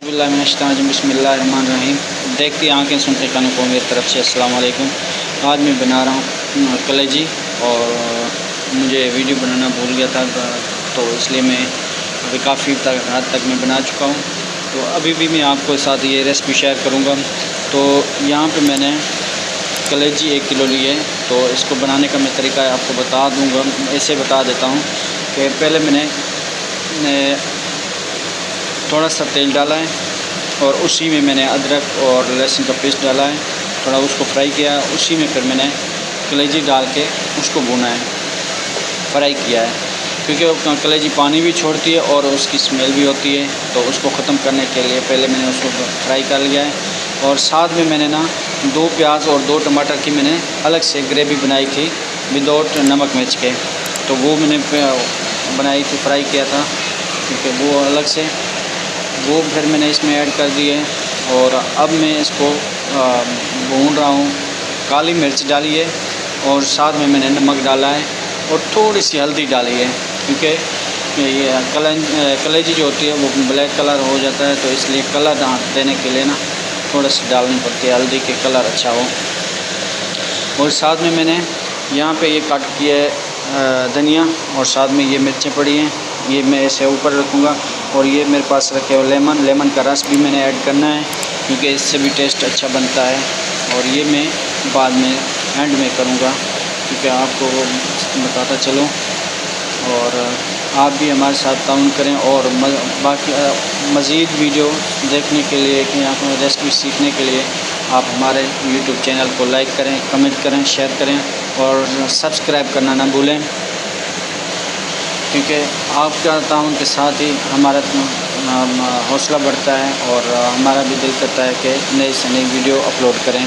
बिस्मिल्लाहिर्रहमानिर्रहीम। देखती आँखें सुनते कानों को मेरी तरफ से अस्सलाम वालेकुम। आज मैं बना रहा हूँ कलेजी और मुझे वीडियो बनाना भूल गया था, तो इसलिए मैं अभी काफ़ी हद तक मैं बना चुका हूँ। तो अभी भी मैं आपको साथ ये रेसिपी शेयर करूँगा। तो यहाँ पे मैंने कलेजी 1 किलो ली है, तो इसको बनाने का मैं तरीका आपको बता दूँगा। ऐसे बता देता हूँ कि पहले मैंने थोड़ा सा तेल डाला है और उसी में मैंने अदरक और लहसुन का पेस्ट डाला है, थोड़ा उसको फ्राई किया। उसी में फिर मैंने कलेजी डाल के उसको भुना है, फ्राई किया है, क्योंकि कलेजी पानी भी छोड़ती है और उसकी स्मेल भी होती है। तो उसको ख़त्म करने के लिए पहले मैंने उसको फ्राई कर लिया है। और साथ में मैंने 2 प्याज और 2 टमाटर की मैंने अलग से ग्रेवी बनाई थी विदाउट नमक मिर्च के। तो वो मैंने बनाई थी, फ्राई किया था, क्योंकि वो अलग से वो फिर मैंने इसमें ऐड कर दिए। और अब मैं इसको भून रहा हूँ। काली मिर्च डाली है और साथ में मैंने नमक डाला है और थोड़ी सी हल्दी डाली है, क्योंकि ये कलेजी जो होती है वो ब्लैक कलर हो जाता है, तो इसलिए कलर देने के लिए थोड़ा सी डालनी पड़ती है हल्दी के, कलर अच्छा हो। और साथ में मैंने यहाँ पे ये काट किया है धनिया, और साथ में ये मिर्चें पड़ी हैं, ये मैं इसे ऊपर रखूँगा। और ये मेरे पास रखे हुए लेमन का रस भी मैंने ऐड करना है, क्योंकि इससे भी टेस्ट अच्छा बनता है। और ये मैं बाद में एंड में करूँगा, क्योंकि आपको बताता चलूँ। और आप भी हमारे साथ ताउन करें और बाकी मज़ीद वीडियो देखने के लिए या रेसिपी सीखने के लिए आप हमारे YouTube चैनल को लाइक करें, कमेंट करें, शेयर करें और सब्सक्राइब करना ना भूलें, क्योंकि आपका ताउन के साथ ही हमारा हौसला बढ़ता है और हमारा भी दिल करता है कि नई से नई वीडियो अपलोड करें।